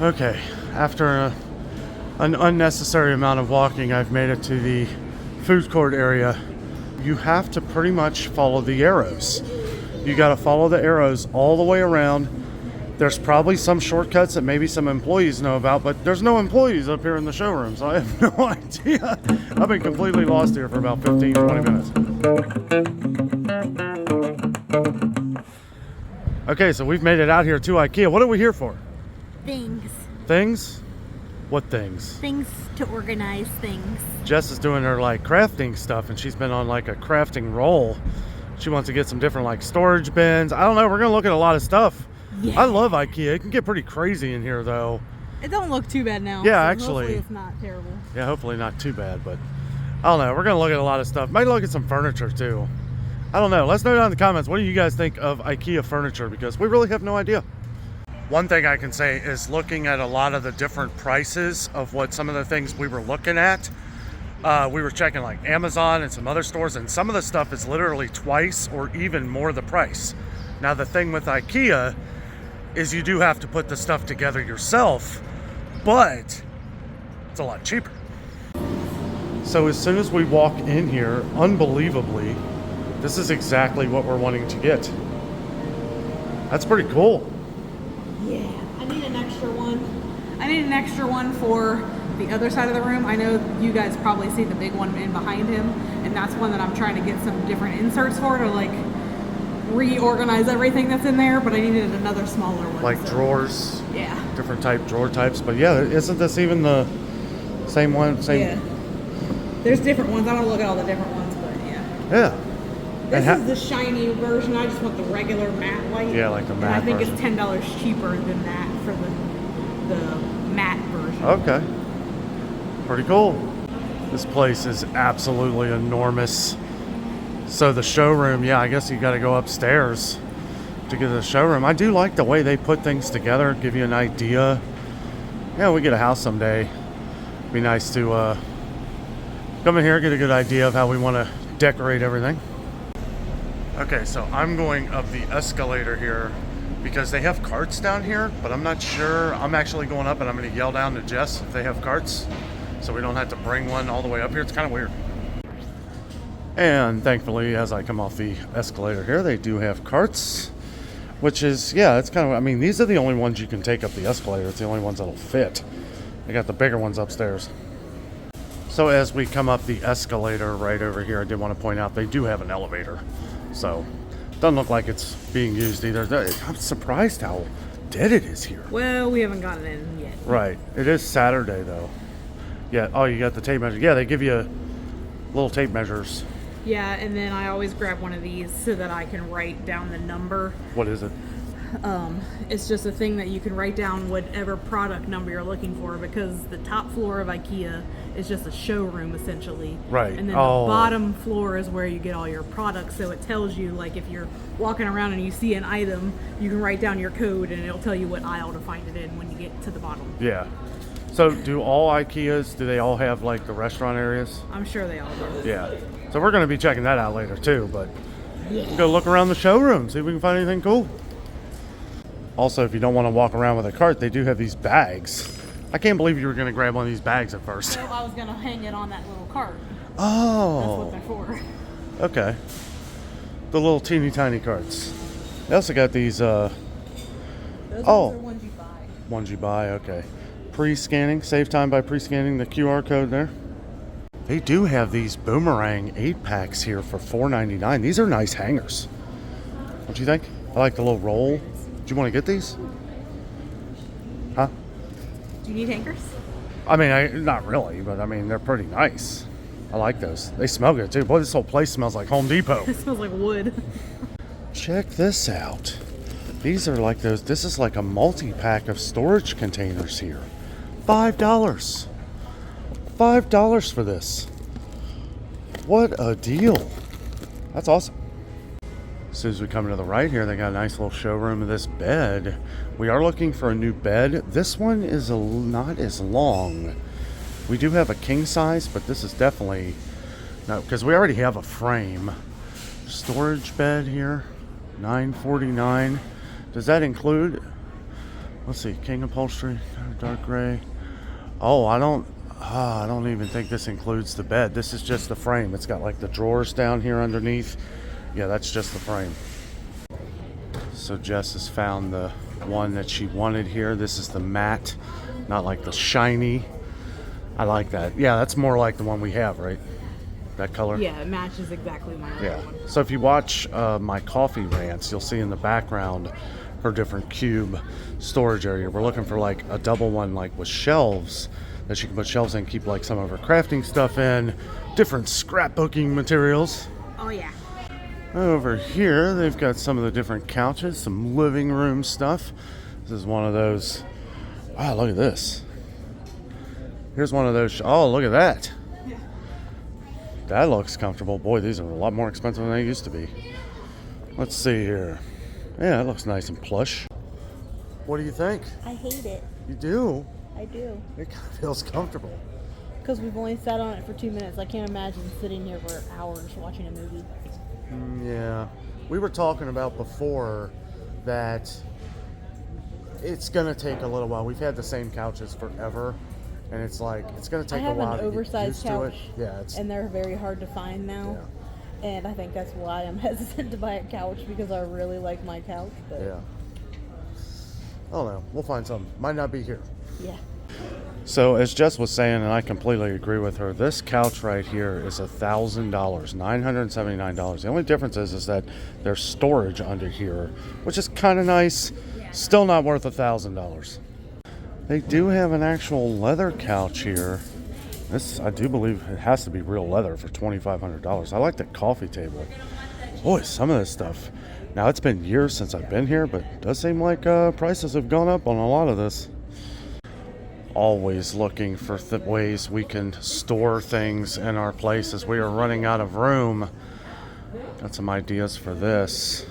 Okay, after an unnecessary amount of walking, I've made it to the food court area. You have to pretty much follow the arrows. You got to follow the arrows all the way around. There's probably some shortcuts that maybe some employees know about, but there's no employees up here in the showroom, so I have no idea. I've been completely lost here for about 15, 20 minutes. Okay, so we've made it out here to Ikea. What are we here for? Things. Things? What things? Things to organize things. Jess is doing her like crafting stuff, and she's been on like a crafting roll. She wants to get some different like storage bins. I don't know, we're gonna look at a lot of stuff. Yeah. I love Ikea. It can get pretty crazy in here though. It don't look too bad now. Yeah, so actually. Hopefully it's not terrible. Yeah, hopefully not too bad, but I don't know. We're gonna look at a lot of stuff. Might look at some furniture too. I don't know. Let's know down in the comments, what do you guys think of Ikea furniture? Because we really have no idea. One thing I can say is looking at a lot of the different prices of what some of the things we were looking at. We were checking like Amazon and some other stores, and some of the stuff is literally twice or even more the price. Now the thing with Ikea is you do have to put the stuff together yourself, but it's a lot cheaper. So as soon as we walk in here, unbelievably, this is exactly what we're wanting to get. That's pretty cool. Yeah, I need an extra one. I need an extra one for the other side of the room. I know you guys probably see the big one in behind him, and that's one that I'm trying to get some different inserts for to like reorganize everything that's in there, but I needed another smaller one. Like drawers? Yeah. Different type drawer types, but yeah, isn't this even the same one? Same. Yeah. There's different ones. I want to look at all the different ones, but yeah. Yeah. This is the shiny version. I just want the regular matte white. Yeah, like the matte and I think version. It's $10 cheaper than that for the matte version. Okay. Pretty cool. This place is absolutely enormous. So the showroom, yeah, I guess you got to go upstairs to get to the showroom. I do like the way they put things together, give you an idea. Yeah, we get a house someday. It'd be nice to come in here, get a good idea of how we want to decorate everything. Okay, so I'm going up the escalator here because they have carts down here, but I'm not sure. I'm actually going up and I'm going to yell down to Jess if they have carts so we don't have to bring one all the way up here. It's kind of weird. And thankfully, as I come off the escalator here, they do have carts, which is, yeah, it's kind of, I mean, these are the only ones you can take up the escalator. It's the only ones that'll fit. They got the bigger ones upstairs. So as we come up the escalator right over here, I did want to point out they do have an elevator. So doesn't look like it's being used either. I'm surprised how dead it is here. Well, we haven't gotten in yet. Right. It is Saturday though. Yeah. Oh, you got the tape measure. Yeah, they give you little tape measures. Yeah, and then I always grab one of these so that I can write down the number. What is it? It's just a thing that you can write down whatever product number you're looking for, because the top floor of Ikea is just a showroom essentially. Right. And then the bottom floor is where you get all your products, so it tells you, like, if you're walking around and you see an item, you can write down your code and it'll tell you what aisle to find it in when you get to the bottom. Yeah. So do all Ikeas, do they all have like the restaurant areas? I'm sure they all do. Yeah. So we're going to be checking that out later too, but go look around the showroom, see if we can find anything cool. Also, if you don't want to walk around with a cart, they do have these bags. I can't believe you were going to grab one of these bags at first. Well, I was going to hang it on that little cart. Oh. That's what they're for. Okay. The little teeny tiny carts. They also got these, Those ones are ones you buy. Ones you buy, okay. Pre-scanning, save time by pre-scanning the QR code there. They do have these boomerang 8-packs here for $4.99. These are nice hangers. What do you think? I like the little roll. Do you want to get these? Huh? Do you need hangers? I mean, not really, but I mean, they're pretty nice. I like those. They smell good too. Boy, this whole place smells like Home Depot. It smells like wood. Check this out. These are like those, this is like a multi-pack of storage containers here. $5. $5 for this. What a deal. That's awesome. As soon as we come to the right here, they got a nice little showroom of this bed. We are looking for a new bed. This one is not as long. We do have a king size, but this is definitely, no, because we already have a frame. Storage bed here, $9.49. Does that include Let's see, King upholstery, dark gray. Oh, I don't even think this includes the bed. This is just the frame. It's got like the drawers down here underneath. Yeah, that's just the frame. So Jess has found the one that she wanted here. This is the matte, not like the shiny. I like that. Yeah, that's more like the one we have, right? That color? Yeah, it matches exactly my other one. So if you watch my coffee rants, you'll see in the background her different cube storage area. We're looking for like a double one, like with shelves that she can put shelves in, keep like some of her crafting stuff in, different scrapbooking materials. Oh yeah. Over here, they've got some of the different couches, some living room stuff. This is one of those. Wow, look at this. Here's one of those. Oh, look at that. Yeah. That looks comfortable. Boy, these are a lot more expensive than they used to be. Let's see here. Yeah, it looks nice and plush. What do you think? I hate it. You do? I do. It kind of feels comfortable. Because we've only sat on it for 2 minutes. I can't imagine sitting here for hours watching a movie. Yeah. We were talking about before that it's going to take a little while. We've had the same couches forever. And it's like, it's going to take a while I have an oversized couch. Yeah, it's, and they're very hard to find now. Yeah. And I think that's why I'm hesitant to buy a couch, because I really like my couch. But yeah. I don't know. We'll find something. Might not be here. yeah. So as Jess was saying, and I completely agree with her, this couch right here is $1,000, $979. The only difference is that there's storage under here, which is kind of nice. Still not worth $1,000. They do have an actual leather couch here. This, I do believe it has to be real leather for $2,500. I like the coffee table. Boy, some of this stuff. Now, it's been years since I've been here, but it does seem like prices have gone up on a lot of this. Always looking for ways we can store things in our places. We are running out of room. Got some ideas for this.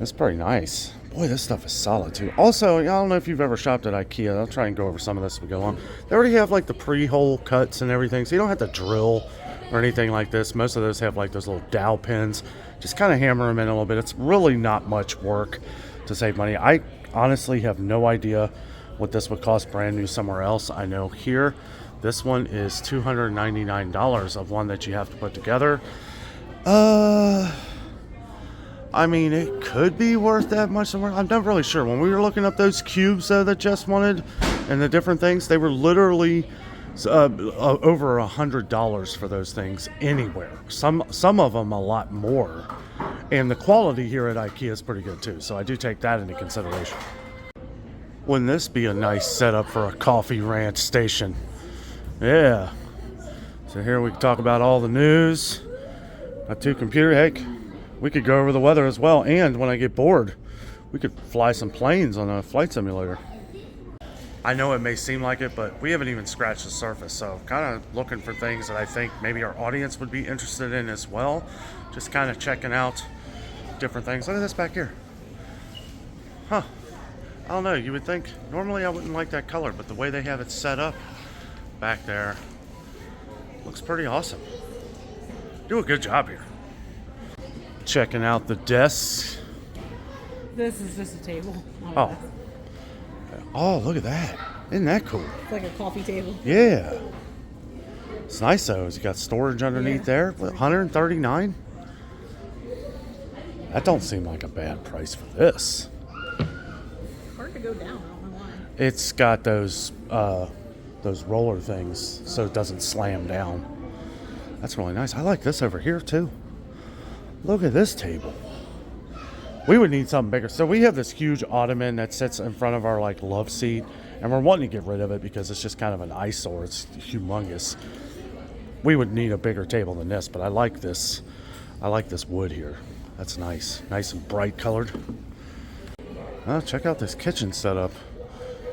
It's pretty nice. Boy, this stuff is solid too. Also, I don't know if you've ever shopped at Ikea. I'll try and go over some of this as we go along. They already have like the pre-hole cuts and everything, so you don't have to drill or anything like this. Most of those have like those little dowel pins. Just kind of hammer them in a little bit. It's really not much work to save money. I honestly have no idea what this would cost brand new somewhere else. I know here, this one is $299 of one that you have to put together. I mean, it could be worth that much somewhere. I'm not really sure. When we were looking up those cubes that Jess wanted and the different things, they were literally over $100 for those things anywhere. Some of them a lot more. And the quality here at Ikea is pretty good too. So I do take that into consideration. Wouldn't this be a nice setup for a coffee ranch station? Yeah. So here we can talk about all the news. Got two computers. Heck, we could go over the weather as well. And when I get bored, we could fly some planes on a flight simulator. I know it may seem like it, but we haven't even scratched the surface. So kind of looking for things that I think maybe our audience would be interested in as well. Just kind of checking out different things. Look at this back here. Huh. I don't know, you would think, normally I wouldn't like that color, but the way they have it set up back there looks pretty awesome. Do a good job here. Checking out the desks. This is just a table. Oh. Oh, look at that. Isn't that cool? It's like a coffee table. Yeah. It's nice though. It's got storage underneath there. $139? That don't seem like a bad price for this. Hard to go down, I don't know why. It's got those roller things so it doesn't slam down. That's really nice. I like this over here too. Look at this table. We would need something bigger. So we have this huge ottoman that sits in front of our like love seat, and we're wanting to get rid of it because it's just kind of an eyesore. It's humongous. We would need a bigger table than this, but I like this. I like this wood here. That's nice. Nice and bright colored. Check out this kitchen setup.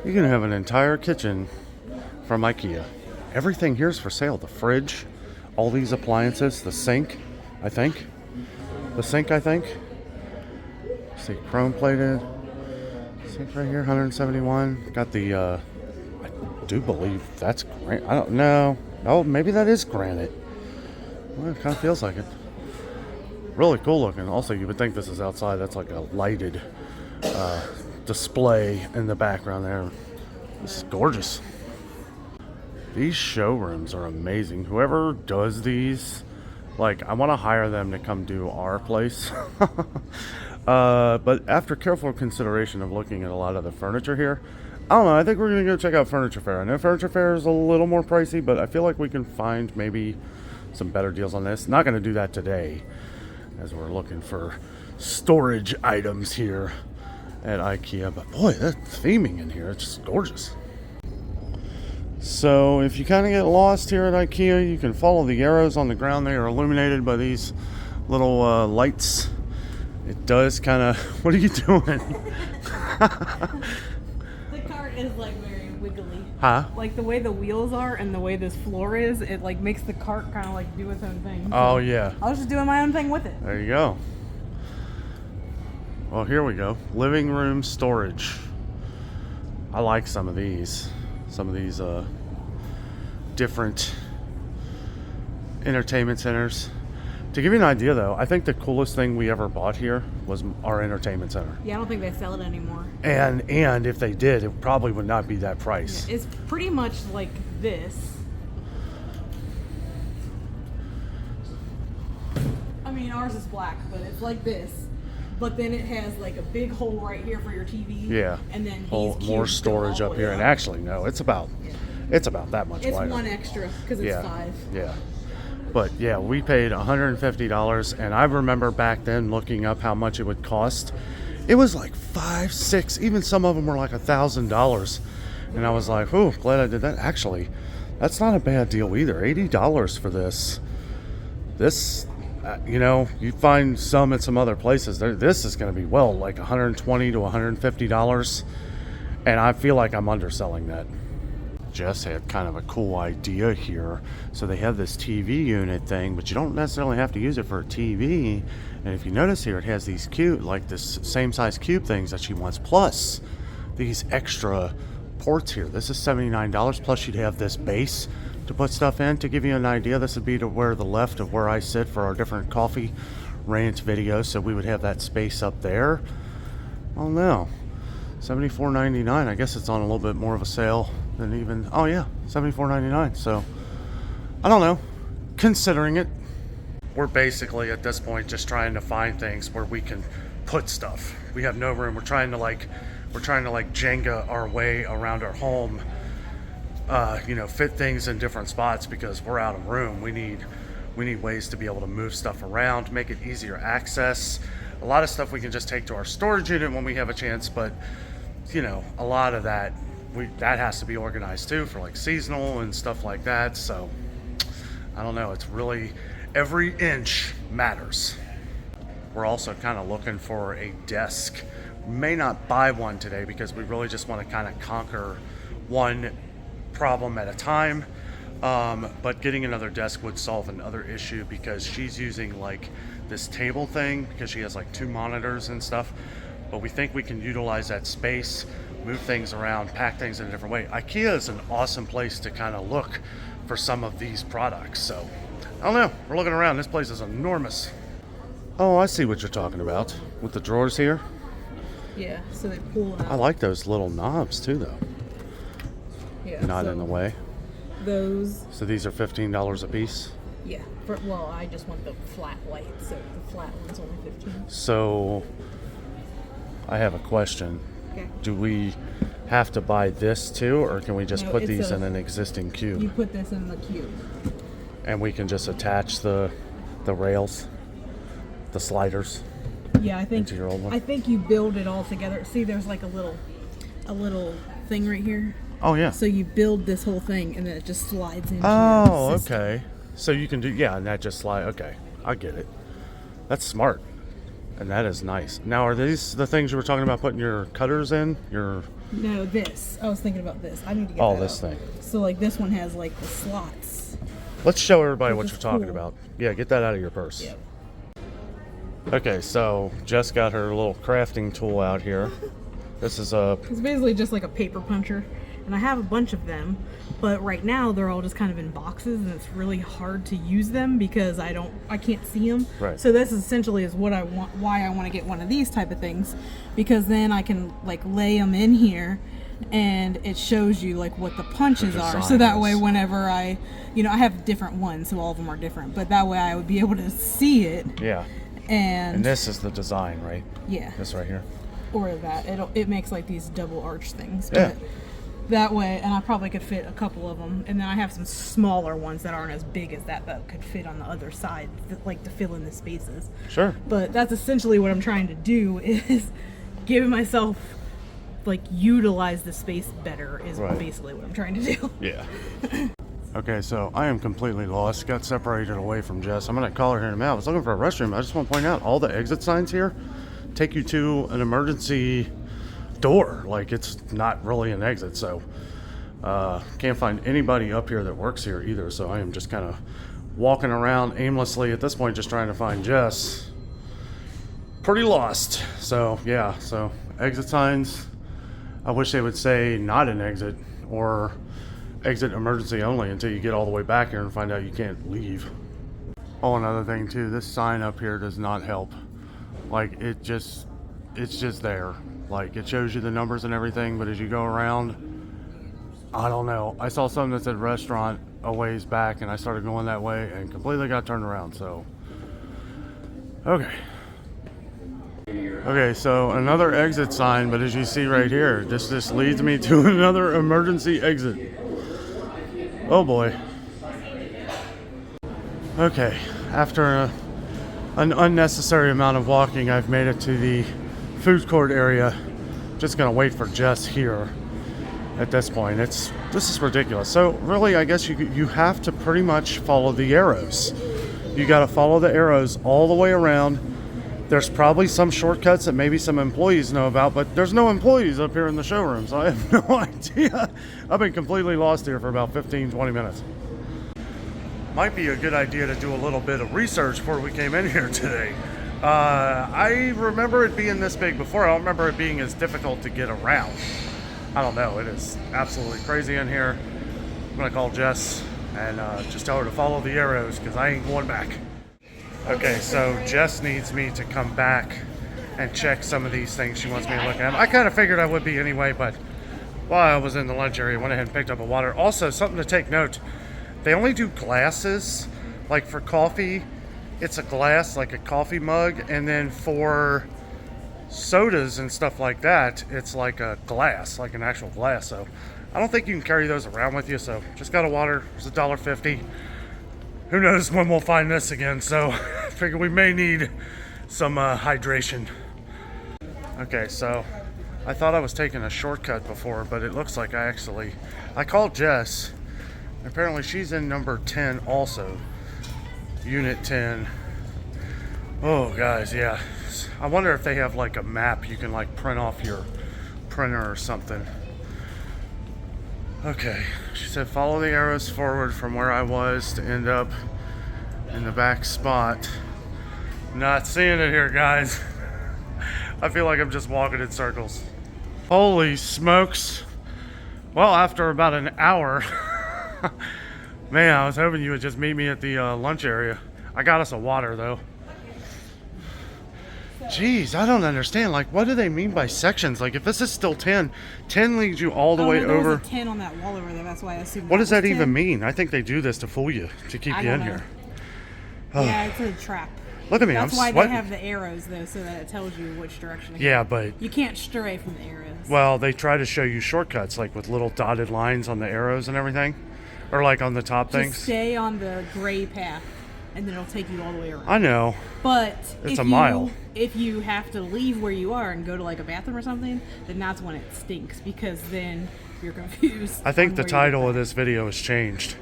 You can have an entire kitchen from Ikea. Everything here's for sale. The fridge, all these appliances, the sink, I think. Let's see, chrome plated. Sink right here, 171. Got the, I do believe that's granite. I don't know. Oh, maybe that is granite. Well, it kind of feels like it. Really cool looking. Also, you would think this is outside. That's like a lighted display in the background there. This is gorgeous. These showrooms are amazing. Whoever does these, like, I want to hire them to come do our place. But after careful consideration of looking at a lot of the furniture here, I don't know, I think we're going to go check out Furniture Fair. I know Furniture Fair is a little more pricey, but I feel like we can find maybe some better deals on this. Not going to do that today, as we're looking for storage items here at Ikea. But boy, that theming in here, it's just gorgeous. So if you kind of get lost here at Ikea, you can follow the arrows on the ground. They are illuminated by these little lights. It does kind of... What are you doing? The cart is like very wiggly. Huh? Like the way the wheels are and the way this floor is, it like makes the cart kind of like do its own thing. Oh, yeah. I was just doing my own thing with it. There you go. Well, here we go. Living room storage. I like some of these. Some of these different entertainment centers. To give you an idea, though, I think the coolest thing we ever bought here was our entertainment center. Yeah, I don't think they sell it anymore. And if they did, it probably would not be that price. Yeah, it's pretty much like this. I mean, ours is black, but it's like this. But then it has like a big hole right here for your TV. Yeah. And then more storage up here. And actually, no, it's about that much wider. It's one extra because it's 5. Yeah. But yeah, we paid $150, and I remember back then looking up how much it would cost. It was like $5, $6, even some of them were like $1,000. And I was like, oh, glad I did that. Actually, that's not a bad deal either. $80 for this. This, you find some at some other places. This is going to be, like $120 to $150. And I feel like I'm underselling that. Jess had kind of a cool idea here. So they have this TV unit thing, but you don't necessarily have to use it for a TV. And if you notice here, it has these this same size cube things that she wants, plus these extra ports here. This is $79, plus you'd have this base to put stuff in. To give you an idea, this would be to where the left of where I sit for our different coffee rant videos. So we would have that space up there. Oh no, $74.99. I guess it's on a little bit more of a sale than even, oh yeah, $74.99. So I don't know, considering it. We're basically at this point just trying to find things where we can put stuff. We have no room. We're trying to Jenga our way around our home, fit things in different spots because we're out of room. We need ways to be able to move stuff around, make it easier access. A lot of stuff we can just take to our storage unit when we have a chance, but a lot of that has to be organized too for like seasonal and stuff like that. So I don't know, it's really, every inch matters. We're also kind of looking for a desk. We may not buy one today because we really just want to kind of conquer one problem at a time. But getting another desk would solve another issue because she's using like this table thing because she has like 2 monitors and stuff. But we think we can utilize that space, move things around, pack things in a different way. Ikea is an awesome place to kind of look for some of these products. So I don't know, we're looking around. This place is enormous. Oh, I see what you're talking about with the drawers here. Yeah, so they pull out. I like those little knobs too, though. Yeah, not in the way. Those. So these are $15 a piece. Yeah. I just want the flat white, so the flat one's only $15. So I have a question. Okay. Do we have to buy this too, or can we just put it's these in an existing cube? You put this in the cube. And we can just attach the rails, the sliders. Yeah, I think into your old one? I think you build it all together. See, there's like a little thing right here. Oh yeah. So you build this whole thing, and then it just slides into. Oh, your system. okay. So you can do, and that just slide. Okay, I get it. That's smart, and that is nice. Now, are these the things you were talking about putting your cutters in? No, this. I was thinking about this. I need to get. Oh, that this out. thing. So like this one has like the slots. Let's show everybody what Which you're is talking cool. about. Yeah, get that out of your purse. Yep. Okay, so Jess got her little crafting tool out here. This is a. It's basically just like a paper puncher, and I have a bunch of them, but right now they're all just kind of in boxes, and it's really hard to use them because I can't see them. Right. So this essentially is what I want, why I want to get one of these type of things, because then I can like lay them in here and it shows you like what the punches are. So that way whenever I have different ones, so all of them are different, but that way I would be able to see it. Yeah. And this is the design, right? Yeah. This right here. Or that. It makes like these double arch things. Yeah. But that way, and I probably could fit a couple of them. And then I have some smaller ones that aren't as big as that could fit on the other side, like to fill in the spaces. Sure. But that's essentially what I'm trying to do, is give myself, like, utilize the space better is basically what I'm trying to do. Yeah. Okay, so I am completely lost. Got separated away from Jess. I'm going to call her here in a minute. I was looking for a restroom. I just want to point out all the exit signs here take you to an emergency door. Like, it's not really an exit. So can't find anybody up here that works here either. So I am just kind of walking around aimlessly at this point, just trying to find Jess. Pretty lost. So yeah, so exit signs. I wish they would say not an exit or exit emergency only until you get all the way back here and find out you can't leave. Oh, another thing too, this sign up here does not help. Like, it's just there. Like, it shows you the numbers and everything, but as you go around, I don't know. I saw something that said restaurant a ways back and I started going that way and completely got turned around. So okay, so another exit sign, but as you see right here, this leads me to another emergency exit. Oh boy. Okay, after an unnecessary amount of walking, I've made it to the food court area. Just gonna wait for Jess here at this point. This is ridiculous. So really, I guess you have to pretty much follow the arrows. You gotta follow the arrows all the way around. There's probably some shortcuts that maybe some employees know about, but there's no employees up here in the showroom, so I have no idea. I've been completely lost here for about 15-20 minutes. Might be a good idea to do a little bit of research before we came in here today. I remember it being this big before. I don't remember it being as difficult to get around. I don't know. It is absolutely crazy in here. I'm going to call Jess and just tell her to follow the arrows because I ain't going back. Okay, so Jess needs me to come back and check some of these things she wants me to look at. I kind of figured I would be anyway, but while I was in the lunch area, I went ahead and picked up a water. Also, something to take note, they only do glasses. Like for coffee, it's a glass, like a coffee mug, and then for sodas and stuff like that, it's like a glass, like an actual glass. So I don't think you can carry those around with you, so just got a water. It's $1.50. Who knows when we'll find this again, so I figure we may need some hydration. Okay, so I thought I was taking a shortcut before, but it looks like I called Jess. Apparently she's in number 10 also, unit 10. Oh guys, yeah. I wonder if they have like a map you can like print off your printer or something. Okay, she said follow the arrows forward from where I was to end up in the back spot. Not seeing it here, guys. I feel like I'm just walking in circles. Holy smokes. Well, after about an hour, man, I was hoping you would just meet me at the lunch area. I got us a water though. Jeez, I don't understand. Like, what do they mean by sections? Like, if this is still 10 leads you all the way there over. Was a 10 on that wall over there. That's why I assumed. What does that 10. even mean? I think they do this to fool you, to keep you in here. Yeah, it's a trap. Look at me, That's I'm why sweating. they have the arrows though, so that it tells you which direction to go. Yeah, but you can't stray from the arrows. Well, they try to show you shortcuts, like with little dotted lines on the arrows and everything, or like on the top things. Just stay on the gray path, and then it'll take you all the way around. I know. But it's a mile. If you have to leave where you are and go to like a bathroom or something, then that's when it stinks because then you're confused. I think the title of this video has changed.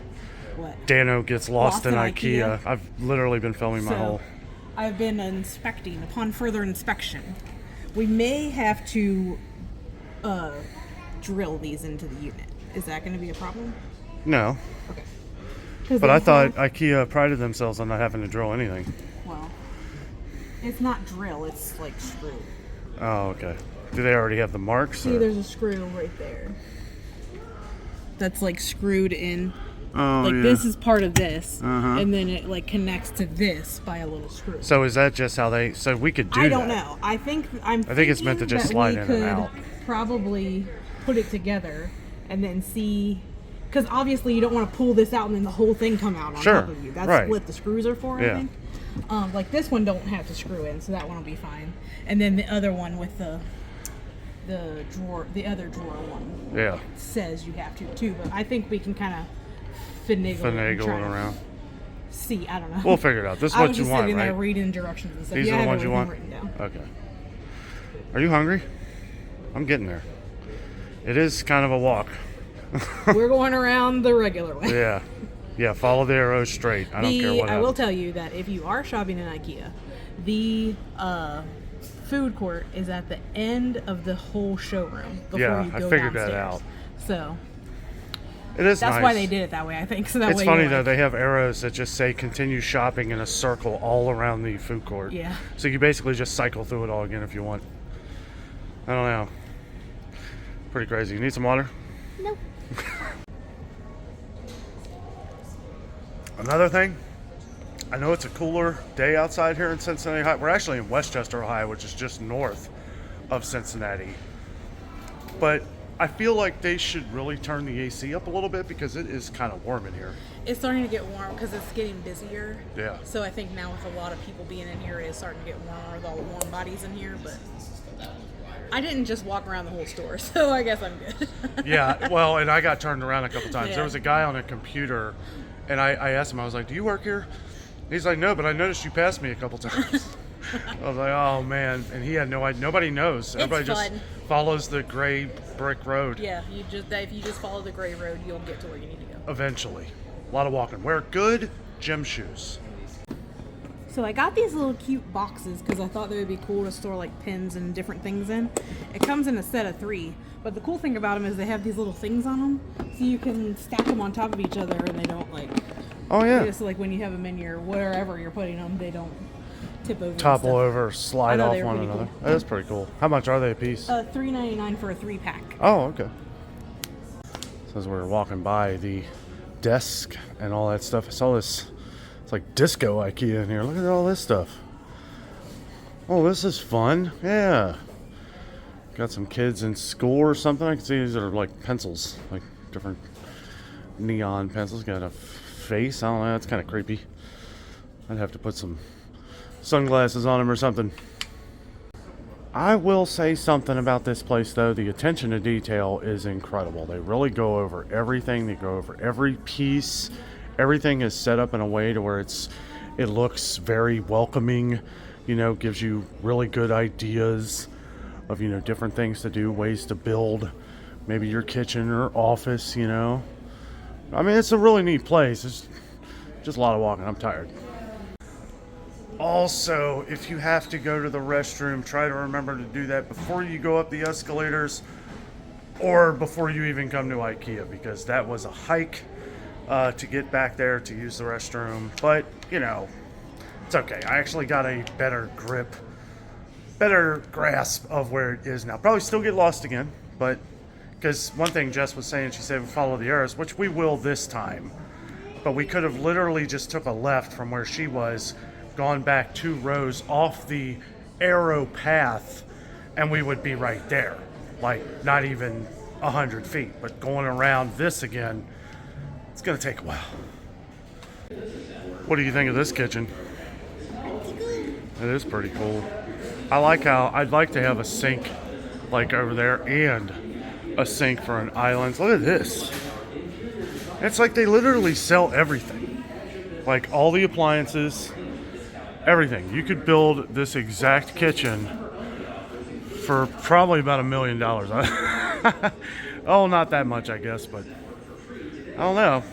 What? Dano gets lost in Ikea. I've literally been filming my whole. I've been inspecting. Upon further inspection, we may have to drill these into the unit. Is that going to be a problem? No. Okay. But I thought Ikea prided themselves on not having to drill anything. Well, it's not drill, it's like screw. Oh, okay. Do they already have the marks? See, there's a screw right there. that's like screwed in. Oh, Like yeah. this is part of this, Uh-huh. and then it like connects to this by a little screw. So is that just how they? So we could do I don't that. know. I think it's meant to just slide in and out. Probably put it together and then see, because obviously you don't want to pull this out and then the whole thing come out on Sure, top of you. That's right. what the screws are for, Yeah. I think. Like this one don't have to screw in, so that one will be fine. And then the other one with the other drawer one Yeah. says you have to too. But I think we can kind of finagle it and Finagle try it to around. see. I don't know. We'll figure it out. This is I what was you just want, sitting there right? reading directions and stuff. These Yeah, are I the have ones you everything want? written down. Okay. Are you hungry? I'm getting there. It is kind of a walk. We're going around the regular way. Yeah. Yeah, follow the arrows straight. I don't care what I will happens. tell you that if you are shopping in IKEA, the food court is at the end of the whole showroom before Yeah, you I go figured that downstairs. out. So It is that's nice. why they did it that way, I think. So that It's way funny you're though, like, they have arrows that just say continue shopping in a circle all around the food court. Yeah. So you basically just cycle through it all again if you want. I don't know. Pretty crazy. You need some water? Nope. Another thing, I know it's a cooler day outside here in Cincinnati. We're actually in Westchester, Ohio, which is just north of Cincinnati. But I feel like they should really turn the AC up a little bit because it is kind of warm in here. it's starting to get warm because it's getting busier. Yeah. So I think now with a lot of people being in here, it's starting to get warmer with all the warm bodies in here. But I didn't just walk around the whole store, so I guess I'm good. Yeah, well, and I got turned around a couple times. Yeah. There was a guy on a computer, and I asked him, I was like, do you work here? He's like, no, but I noticed you passed me a couple times. I was like, oh, man. And he had no idea. Nobody knows. Everybody just fun. follows the gray brick road Yeah, if you just follow the gray road, you'll get to where you need to go. eventually. A lot of walking. Wear good gym shoes. So I got these little cute boxes because I thought they would be cool to store like pins and different things in. It comes in a set of 3, but the cool thing about them is they have these little things on them, so you can stack them on top of each other and they don't like. Oh, yeah. Just like when you have them in your wherever you're putting them, they don't tip over. and Topple stuff. over, slide I thought off they were one pretty another. cool. That's pretty cool. How much are they a piece? $3.99 for a 3-pack. Oh, okay. So as we were walking by the desk and all that stuff, I saw this. It's like disco IKEA in here. Look at all this stuff. Oh, this is fun. Yeah. Got some kids in school or something. I can see these are like pencils, like different neon pencils. Got a face. I don't know. That's kind of creepy. I'd have to put some sunglasses on him or something. I will say something about this place though. The attention to detail is incredible. They really go over everything. They go over every piece. Everything is set up in a way to where it looks very welcoming, you know, gives you really good ideas of, you know, different things to do, ways to build maybe your kitchen or office, you know. I mean, it's a really neat place. It's just a lot of walking. I'm tired. Also, if you have to go to the restroom, try to remember to do that before you go up the escalators or before you even come to IKEA, because that was a hike to get back there to use the restroom. But, you know, it's okay. I actually got a better grasp of where it is now. Probably still get lost again, but because one thing Jess was saying, she said we follow the arrows, which we will this time. But we could have literally just took a left from where she was, gone back 2 rows off the arrow path, and we would be right there. Like, not even 100 feet. But going around this again, it's going to take a while. What do you think of this kitchen? It is pretty cool. I like how I'd like to have a sink like over there and a sink for an island. Look at this. It's like they literally sell everything. Like all the appliances, everything. You could build this exact kitchen for probably about $1 million. Oh, not that much, I guess, but I don't know.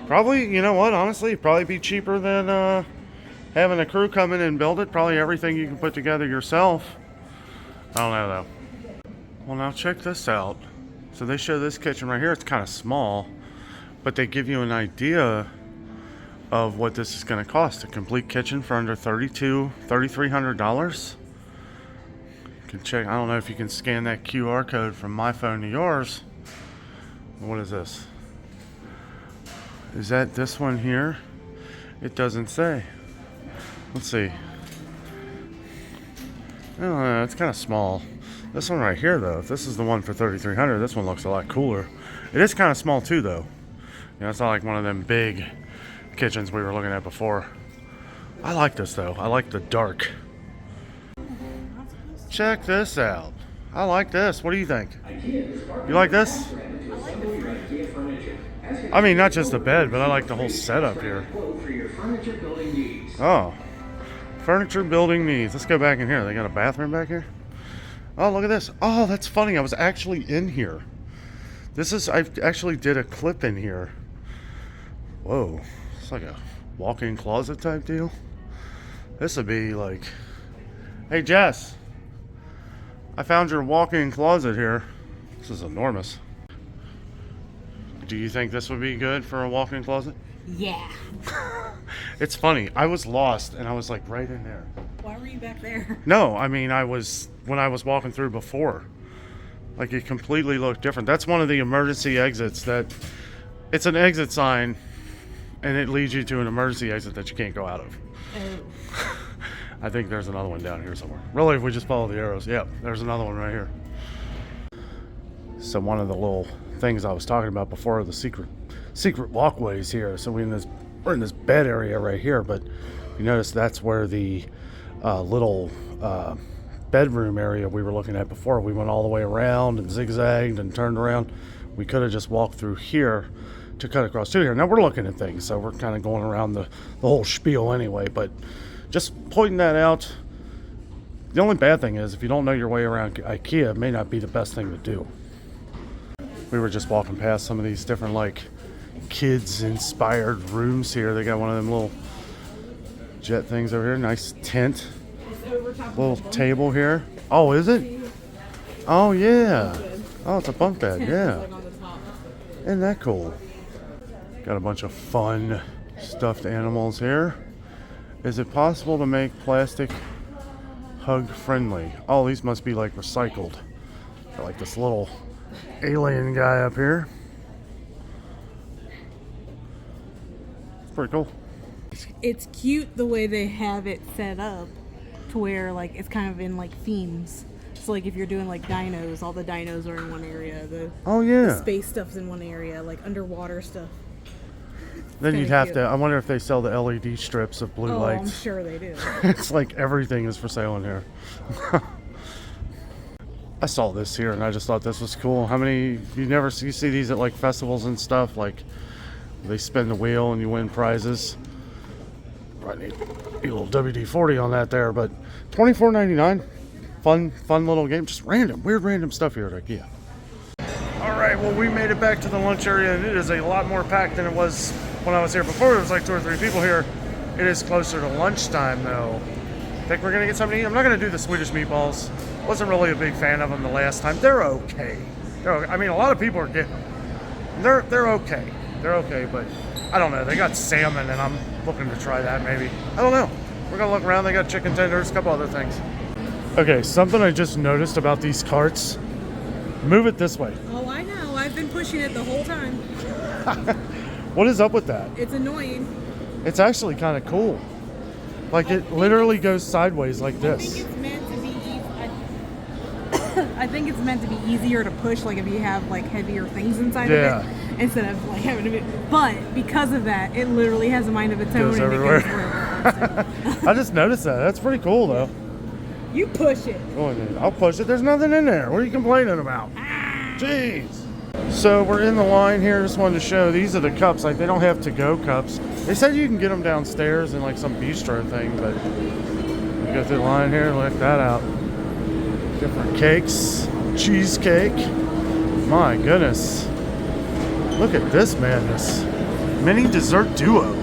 Probably, you know what, honestly, it'd probably be cheaper than having a crew come in and build it. Probably everything you can put together yourself. I don't know, though. Well, now check this out. So they show this kitchen right here. It's kind of small, but they give you an idea of what this is going to cost. A complete kitchen for under $3,300. You can check. I don't know if you can scan that QR code from my phone to yours. What is this? Is that this one here? It doesn't say. Let's see. I don't know, it's kind of small. This one right here, though, if this is the one for $3,300, this one looks a lot cooler. It is kind of small too, though. You know, it's not like one of them big kitchens we were looking at before. I like this, though. I like the dark. Check this out. I like this. What do you think? You like this? I mean, not just the bed, but I like the whole setup here. Oh. Furniture building needs. Let's go back in here. They got a bathroom back here? Oh, look at this. Oh, that's funny. I was actually in here. I actually did a clip in here. Whoa. It's like a walk-in closet type deal. This would be like, hey, Jess. I found your walk-in closet here. This is enormous. Do you think this would be good for a walk-in closet? Yeah. It's funny. I was lost and I was like right in there. Why were you back there? No, I mean, when I was walking through before. Like, it completely looked different. That's one of the emergency exits it's an exit sign and it leads you to an emergency exit that you can't go out of. Oh. I think there's another one down here somewhere. Really, if we just follow the arrows. Yep, there's another one right here. So one of the little things I was talking about before are the secret walkways here. So we're in this bed area right here, but you notice that's where the little bedroom area we were looking at before. We went all the way around and zigzagged and turned around. We could have just walked through here to cut across to here. Now we're looking at things, so we're kind of going around the whole spiel anyway, but just pointing that out. The only bad thing is if you don't know your way around Ikea, it may not be the best thing to do. We were just walking past some of these different like kids inspired rooms here. They got one of them little jet things over here. Nice tent. Little table here. Oh, is it? Oh, yeah. Oh, it's a bunk bed. Yeah. Isn't that cool? Got a bunch of fun stuffed animals here. Is it possible to make plastic hug friendly? Oh, these must be like recycled. Got like this little alien guy up here. It's pretty cool. It's cute the way they have it set up to where like it's kind of in like themes. So like if you're doing like dinos, all the dinos are in one area. The space stuff's in one area, like underwater stuff. Then you'd have to, I wonder if they sell the LED strips of blue lights. I'm sure they do. It's like everything is for sale in here. I saw this here and I just thought this was cool. How many, you see these at like festivals and stuff, like they spin the wheel and you win prizes. Probably need a little WD-40 on that there, but $24.99. Fun little game. Just weird random stuff here at Ikea. Alright, well we made it back to the lunch area and it is a lot more packed than it was when I was here before. There was like 2 or 3 people here. It is closer to lunchtime though. Think we're gonna get something to eat? I'm not gonna do the Swedish meatballs. Wasn't really a big fan of them the last time. They're okay. I mean, a lot of people are getting them. They're okay. They're okay, but I don't know. They got salmon and I'm looking to try that maybe. I don't know. We're gonna look around. They got chicken tenders, a couple other things. Okay, something I just noticed about these carts. Move it this way. Oh, I know. I've been pushing it the whole time. What is up with that? It's annoying. It's actually kind of cool. Like it literally goes sideways like this. I think it's meant to be easier to push, like if you have like heavier things inside of it, instead of like having to be. But because of that, it literally has a mind of its own. Goes everywhere. I just noticed that. That's pretty cool though. You push it. Oh, I'll push it. There's nothing in there. What are you complaining about? Jeez. So we're in the line here. Just wanted to show these are the cups. Like they don't have to-go cups. They said you can get them downstairs in like some bistro thing, but you go through the line here and check that out. Different cakes, cheesecake. My goodness. Look at this madness. Mini dessert duo.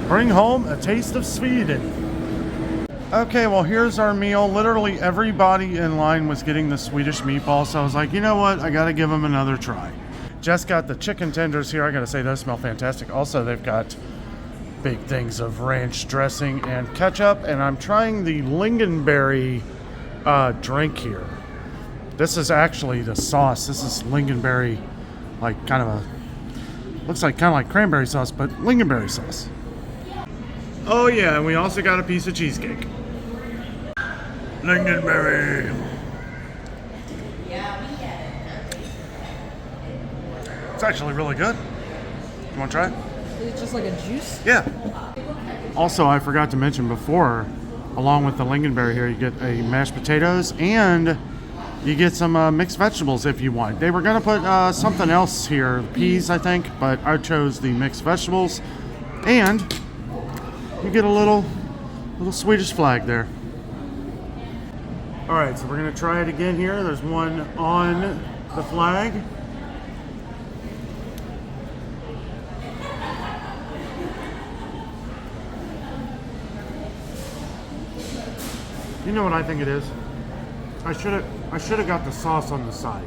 Bring home a taste of Sweden. Okay, well here's our meal. Literally everybody in line was getting the Swedish meatballs, so I was like, you know what? I gotta give them another try. Just got the chicken tenders here. I gotta say those smell fantastic. Also, they've got big things of ranch dressing and ketchup, and I'm trying the lingonberry drink here. This is actually the sauce. This is lingonberry, like kind of a, looks like kind of like cranberry sauce, but lingonberry sauce. Oh yeah, and we also got a piece of cheesecake. Lingonberry. It's actually really good. You want to try it? Is it just like a juice? Yeah. Also, I forgot to mention before, along with the lingonberry here, you get a mashed potatoes and you get some mixed vegetables if you want. They were going to put something else here, peas, I think, but I chose the mixed vegetables. And you get a little Swedish flag there. All right, so we're going to try it again here. There's one on the flag. You know what I think it is? I should have got the sauce on the side.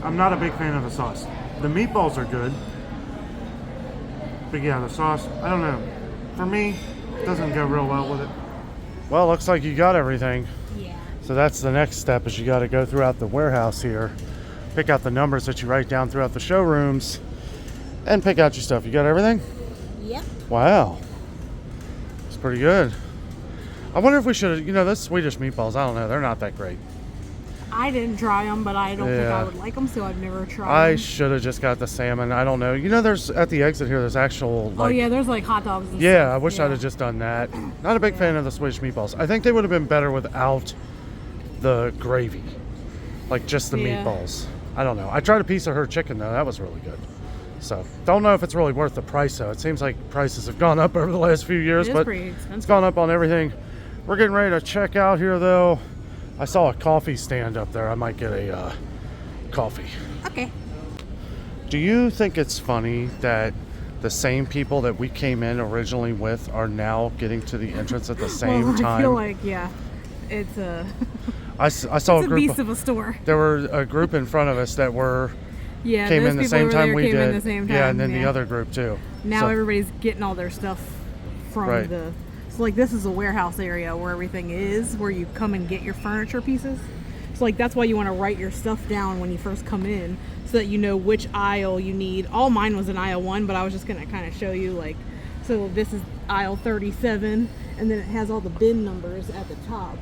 I'm not a big fan of the sauce. The meatballs are good. But yeah, the sauce, I don't know. For me, it doesn't go real well with it. Well, looks like you got everything. Yeah. So that's the next step, is you got to go throughout the warehouse here, pick out the numbers that you write down throughout the showrooms, and pick out your stuff. You got everything? Yep. Wow. It's pretty good. I wonder if we should have, those Swedish meatballs, I don't know, they're not that great. I didn't try them, but I don't think Yeah. I would like them, so I've never tried I them. should have just got the salmon. I don't know. There's at the exit here, there's actual, Oh yeah, there's like hot dogs and yeah, stuff. I wish I'd have just done that. Not a big fan of the Swedish meatballs. I think they would have been better without the gravy. Like just the Yeah. meatballs. I don't know. I tried a piece of her chicken though. That was really good. So, don't know if it's really worth the price though. It seems like prices have gone up over the last few years, It is but pretty it's expensive. gone up on everything. We're getting ready to check out here though. I saw a coffee stand up there. I might get a coffee. Okay. Do you think it's funny that the same people that we came in originally with are now getting to the entrance at the same Well, time? I feel like, yeah, it's a, I saw it's a a group. beast of a store. There were a group in front of us that Yeah, came those in the people same over time there we came did. in the same time. Yeah, and then the other group too. Now So- everybody's getting all their stuff from Right. so like this is a warehouse area where everything is, where you come and get your furniture pieces. So like that's why you want to write your stuff down when you first come in, so that you know which aisle you need. All mine was in aisle 1, but I was just gonna kind of show you like, so this is aisle 37, and then it has all the bin numbers at the top.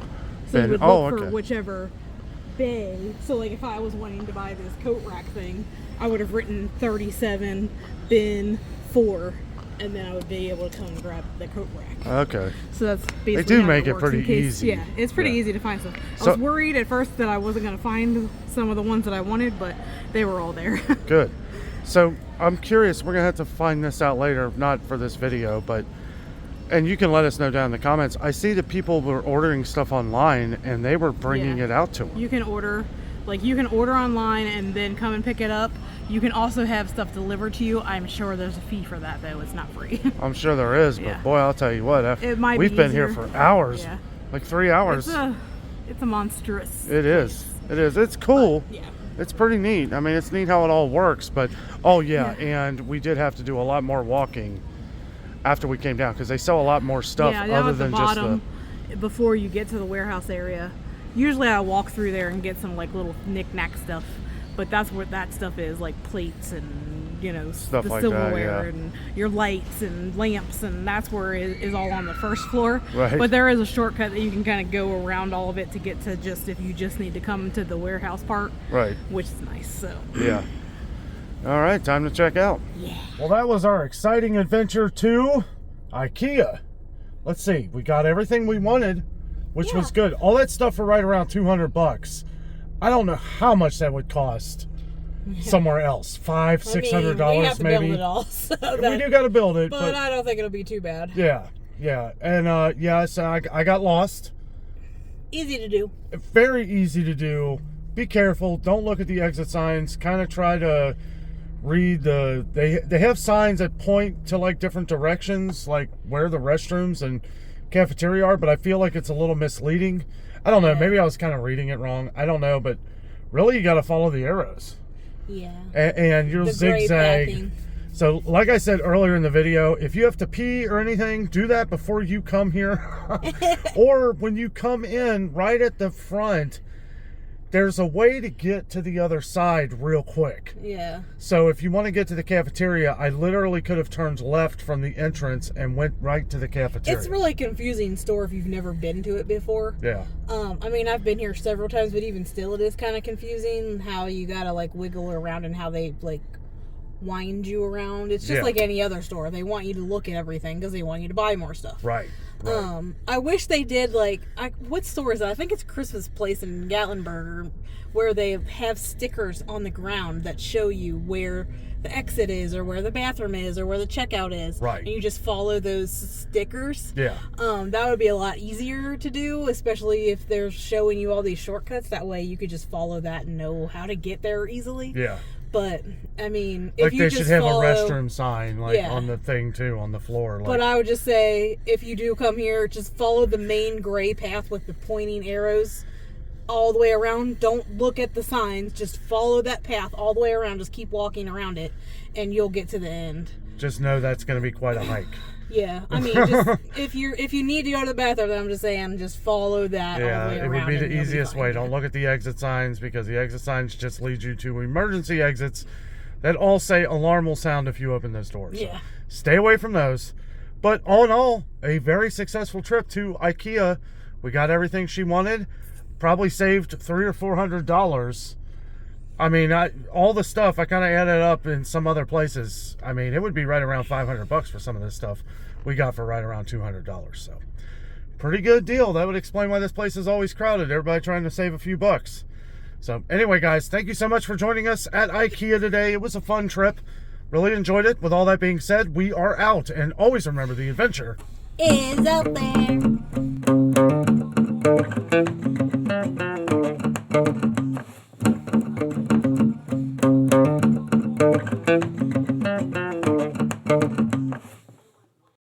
So you Bin- would oh, look for okay. whichever bay. So like if I was wanting to buy this coat rack thing, I would have written 37 bin 4, and then I would be able to come and grab the coat rack. Okay. So that's basically do how make it works, pretty in case- easy. Yeah, it's pretty Yeah. easy to find stuff. I So- was worried at first that I wasn't going to find some of the ones that I wanted, but they were all there. Good. So I'm curious. We're gonna have to find this out later, not for this video, but and you can let us know down in the comments. I see that people were ordering stuff online and they were bringing Yeah. it out to them. You can order online and then come and pick it up. You can also have stuff delivered to you. I'm sure there's a fee for that though. It's not free. I'm sure there is, but Yeah. boy, I'll tell you what. It might we've be been here easier. for hours, Yeah. like 3 hours. It's a monstrous. It is. It is. It's cool. Yeah. It's pretty neat. I mean, it's neat how it all works, but oh yeah, and we did have to do a lot more walking after we came down because they sell a lot more stuff Yeah, down other at the than bottom, before you get to the warehouse area. Usually I walk through there and get some like little knick-knack stuff, but that's what that stuff is, like plates and Stuff the like that, silverware yeah. and your lights and lamps, and that's where it is all on the first floor. Right. But there is a shortcut that you can kind of go around all of it to get to just if you just need to come to the warehouse part, Right. which is nice. So Yeah. All right, time to check out. yeah. Well, that was our exciting adventure to Ikea. Let's see, we got everything we wanted, which was good. All that stuff for right around $200. I don't know how much that would cost somewhere else. $500-$600 we have to maybe. build it all, so We do got to build it, but I don't think it'll be too bad. yeah, and so I got lost. Easy to do. Very easy to do. Be careful. Don't look at the exit signs. Kind of try to read they have signs that point to like different directions, like where the restrooms and cafeteria are, but I feel like it's a little misleading. I don't know. Maybe I was kind of reading it wrong. I don't know, but really you got to follow the arrows. Yeah. And you'll The gray zigzag. pathing. So like I said earlier in the video, if you have to pee or anything, do that before you come here. Or when you come in right at the front, there's a way to get to the other side real quick. Yeah. So if you want to get to the cafeteria, I literally could have turned left from the entrance and went right to the cafeteria. It's really confusing store if you've never been to it before. Yeah. I mean, I've been here several times, but even still, it is kind of confusing how you gotta like wiggle around and how they like wind you around. It's just like any other store. They want you to look at everything because they want you to buy more stuff. Right. I wish they did like what store is that? I think it's Christmas Place in Gatlinburg, where they have stickers on the ground that show you where the exit is, or where the bathroom is, or where the checkout is. Right. And you just follow those stickers. Yeah. That would be a lot easier to do, especially if they're showing you all these shortcuts. That way you could just follow that and know how to get there easily. Yeah. But I mean, Like if you they just should have follow, a restroom sign on the thing too, on the floor. But I would just say, if you do come here, just follow the main gray path with the pointing arrows all the way around. Don't look at the signs. Just follow that path all the way around. Just keep walking around it, and you'll get to the end. Just know that's going to be quite a hike. Yeah, I mean, just, if you need to go to the bathroom, I'm just saying, just follow that all the way around. It would be the easiest way. Don't Yeah. look at the exit signs, because the exit signs just lead you to emergency exits that all say alarm will sound if you open those doors. Yeah. So stay away from those. But all in all, a very successful trip to Ikea. We got everything she wanted. Probably saved $300 or $400. I mean, all the stuff I kind of added up in some other places. I mean, it would be right around $500 for some of this stuff we got for right around $200. So pretty good deal. That would explain why this place is always crowded. Everybody trying to save a few bucks. So anyway, guys, thank you so much for joining us at Ikea today. It was a fun trip. Really enjoyed it. With all that being said, we are out. And always remember, the adventure is out there.